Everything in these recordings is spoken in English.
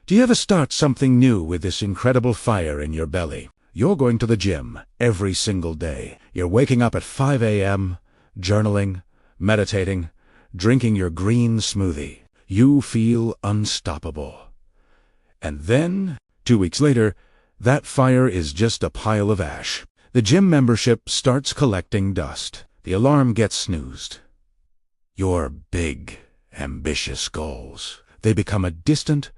Do you ever start something new with this incredible fire in your belly? You're going to the gym every single day. You're waking up at 5 a.m., journaling, meditating, drinking your green smoothie. You feel unstoppable. And then, 2 weeks later, that fire is just a pile of ash. The gym membership starts collecting dust. The alarm gets snoozed. Your big, ambitious goals, they become a distant,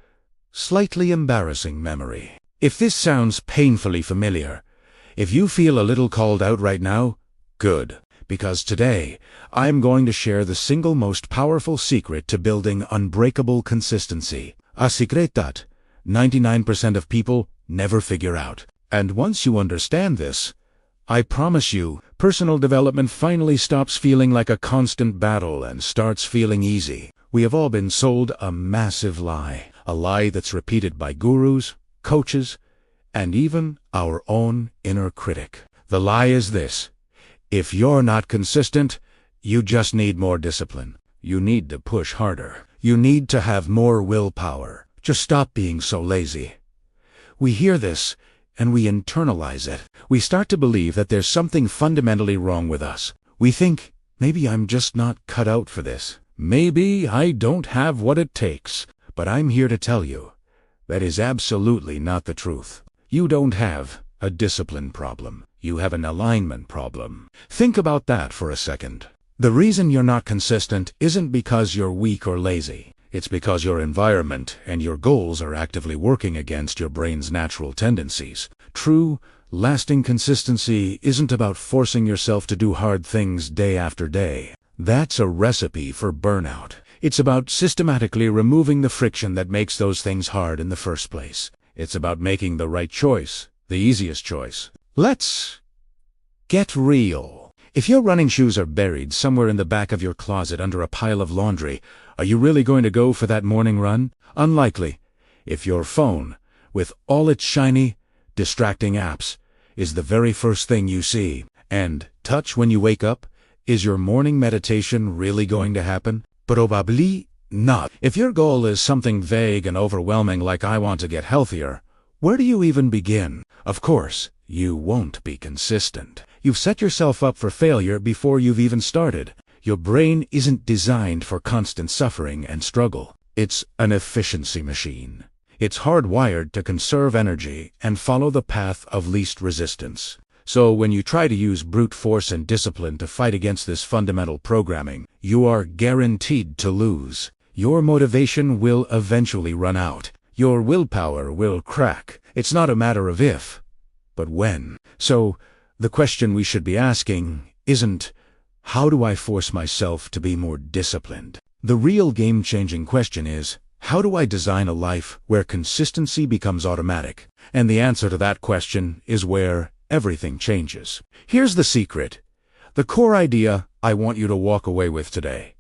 slightly embarrassing memory. If this sounds painfully familiar, if you feel a little called out right now, good, because today I'm going to share the single most powerful secret to building unbreakable consistency. A secret that 99% of people never figure out. And once you understand this, I promise you, personal development finally stops feeling like a constant battle and starts feeling easy. We have all been sold a massive lie, a lie that's repeated by gurus, coaches, and even our own inner critic. The lie is this: if you're not consistent, you just need more discipline. You need to push harder. You need to have more willpower. Just stop being so lazy. We hear this, and we internalize it. We start to believe that there's something fundamentally wrong with us. We think, maybe I'm just not cut out for this. Maybe I don't have what it takes. But I'm here to tell you, that is absolutely not the truth. You don't have a discipline problem. You have an alignment problem. Think about that for a second. The reason you're not consistent isn't because you're weak or lazy. It's because your environment and your goals are actively working against your brain's natural tendencies. True, lasting consistency isn't about forcing yourself to do hard things day after day. That's a recipe for burnout. It's about systematically removing the friction that makes those things hard in the first place. It's about making the right choice, the easiest choice. Let's get real. If your running shoes are buried somewhere in the back of your closet under a pile of laundry, are you really going to go for that morning run? Unlikely. If your phone, with all its shiny, distracting apps, is the very first thing you see, and touch when you wake up, is your morning meditation really going to happen? Probably not. If your goal is something vague and overwhelming like I want to get healthier, where do you even begin? Of course, you won't be consistent. You've set yourself up for failure before you've even started. Your brain isn't designed for constant suffering and struggle. It's an efficiency machine. It's hardwired to conserve energy and follow the path of least resistance. So when you try to use brute force and discipline to fight against this fundamental programming, you are guaranteed to lose. Your motivation will eventually run out. Your willpower will crack. It's not a matter of if, but when. So the question we should be asking isn't, how do I force myself to be more disciplined? The real game-changing question is, how do I design a life where consistency becomes automatic? And the answer to that question is where everything changes. Here's the secret. The core idea I want you to walk away with today.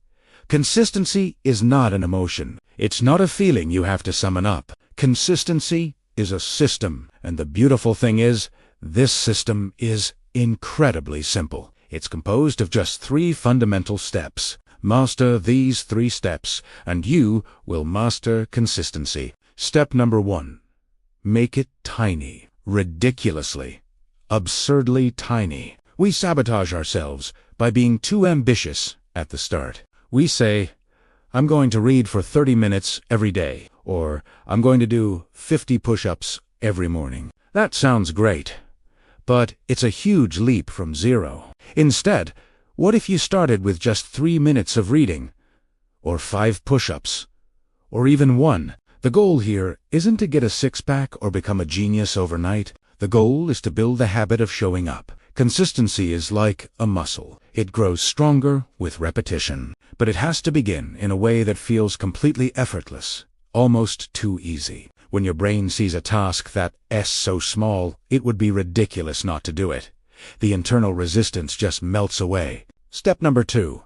Consistency is not an emotion. It's not a feeling you have to summon up. Consistency is a system, and the beautiful thing is, this system is incredibly simple. It's composed of just 3 fundamental steps. Master these 3 steps, and you will master consistency. Step number 1. Make it tiny. Ridiculously, absurdly tiny. We sabotage ourselves by being too ambitious at the start. We say, I'm going to read for 30 minutes every day, or I'm going to do 50 push-ups every morning. That sounds great, but it's a huge leap from zero. Instead, what if you started with just 3 minutes of reading, or 5 push-ups, or even 1? The goal here isn't to get a six-pack or become a genius overnight. The goal is to build the habit of showing up. Consistency is like a muscle. It grows stronger with repetition, but it has to begin in a way that feels completely effortless, almost too easy. When your brain sees a task that's so small, it would be ridiculous not to do it. The internal resistance just melts away. Step number 2.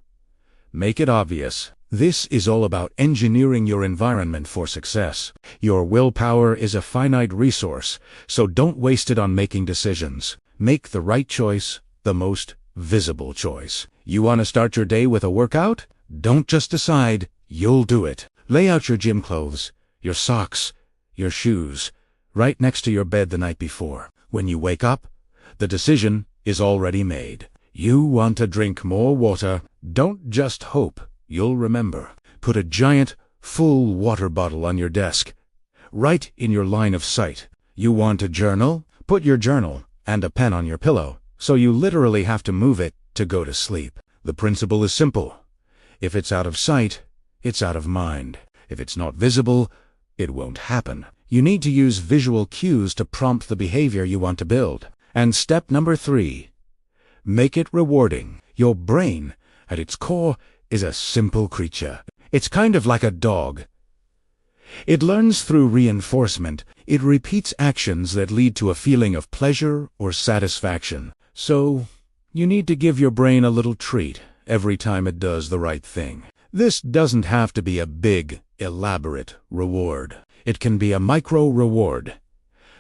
Make it obvious. This is all about engineering your environment for success. Your willpower is a finite resource, so don't waste it on making decisions. Make the right choice, the most visible choice. You want to start your day with a workout? Don't just decide, you'll do it. Lay out your gym clothes, your socks, your shoes, right next to your bed the night before. When you wake up, the decision is already made. You want to drink more water. Don't just hope you'll remember. Put a giant, full water bottle on your desk, right in your line of sight. You want to journal? Put your journal and a pen on your pillow, so you literally have to move it to go to sleep. The principle is simple. If it's out of sight, it's out of mind. If it's not visible, it won't happen. You need to use visual cues to prompt the behavior you want to build. And step number 3, make it rewarding. Your brain, at its core, is a simple creature. It's kind of like a dog. It learns through reinforcement. It repeats actions that lead to a feeling of pleasure or satisfaction. So, you need to give your brain a little treat every time it does the right thing. This doesn't have to be a big, elaborate reward. It can be a micro reward,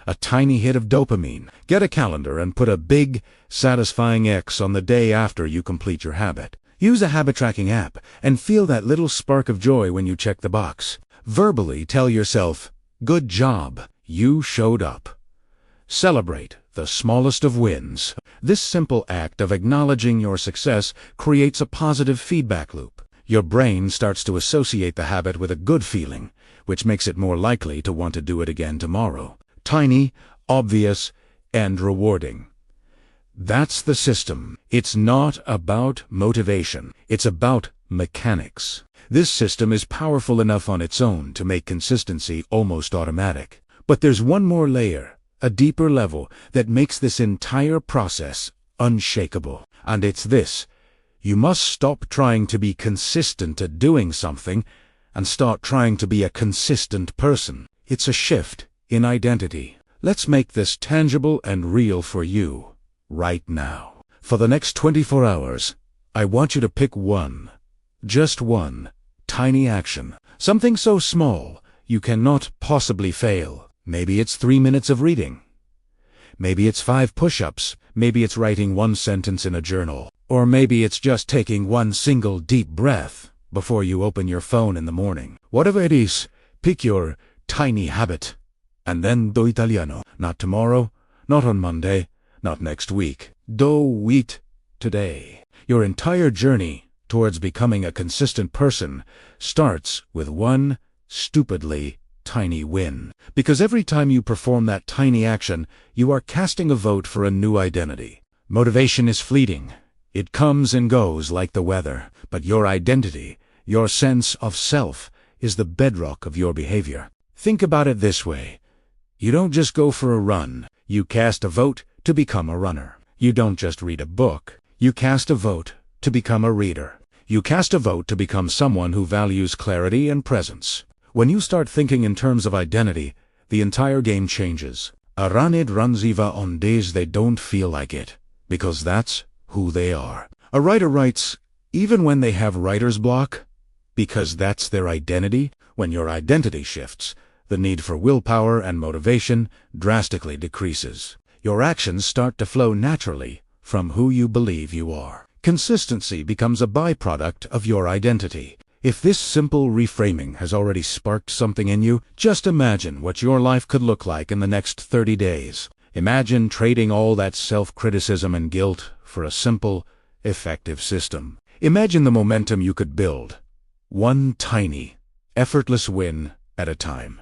a tiny hit of dopamine. Get a calendar and put a big, satisfying X on the day after you complete your habit. Use a habit tracking app and feel that little spark of joy when you check the box. Verbally tell yourself, "Good job, you showed up." Celebrate the smallest of wins. This simple act of acknowledging your success creates a positive feedback loop. Your brain starts to associate the habit with a good feeling, which makes it more likely to want to do it again tomorrow. Tiny, obvious, and rewarding. That's the system. It's not about motivation. It's about mechanics. This system is powerful enough on its own to make consistency almost automatic. But there's one more layer, a deeper level, that makes this entire process unshakable. And it's this: you must stop trying to be consistent at doing something and start trying to be a consistent person. It's a shift in identity. Let's make this tangible and real for you right now. For the next 24 hours, I want you to pick one, just one, tiny action. Something so small you cannot possibly fail. Maybe it's 3 minutes of reading. Maybe it's 5 push-ups. Maybe it's writing 1 sentence in a journal. Or maybe it's just taking 1 single deep breath before you open your phone in the morning. Whatever it is, pick your tiny habit. And then do Italiano. Not tomorrow, not on Monday, not next week. Do it today. Your entire journey towards becoming a consistent person starts with one stupidly tiny win. Because every time you perform that tiny action, you are casting a vote for a new identity. Motivation is fleeting. It comes and goes like the weather. But your identity, your sense of self, is the bedrock of your behavior. Think about it this way. You don't just go for a run. You cast a vote to become a runner. You don't just read a book. You cast a vote to become a reader. You cast a vote to become someone who values clarity and presence. When you start thinking in terms of identity, the entire game changes. A runner runs even on days they don't feel like it, because that's who they are. A writer writes even when they have writer's block, because that's their identity. When your identity shifts, the need for willpower and motivation drastically decreases. Your actions start to flow naturally from who you believe you are. Consistency becomes a byproduct of your identity. If this simple reframing has already sparked something in you, just imagine what your life could look like in the next 30 days. Imagine trading all that self-criticism and guilt for a simple, effective system. Imagine the momentum you could build, one tiny, effortless win at a time.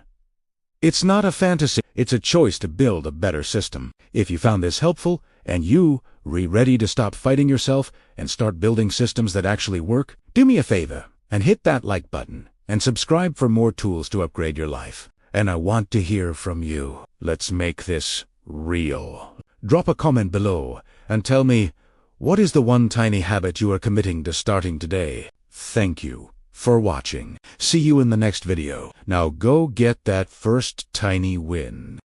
It's not a fantasy, it's a choice to build a better system. If you found this helpful, and you ready to stop fighting yourself and start building systems that actually work, do me a favor and hit that like button and subscribe for more tools to upgrade your life. And I want to hear from you. Let's make this real. Drop a comment below and tell me, what is the one tiny habit you are committing to starting today? Thank you for watching. See you in the next video. Now go get that first tiny win.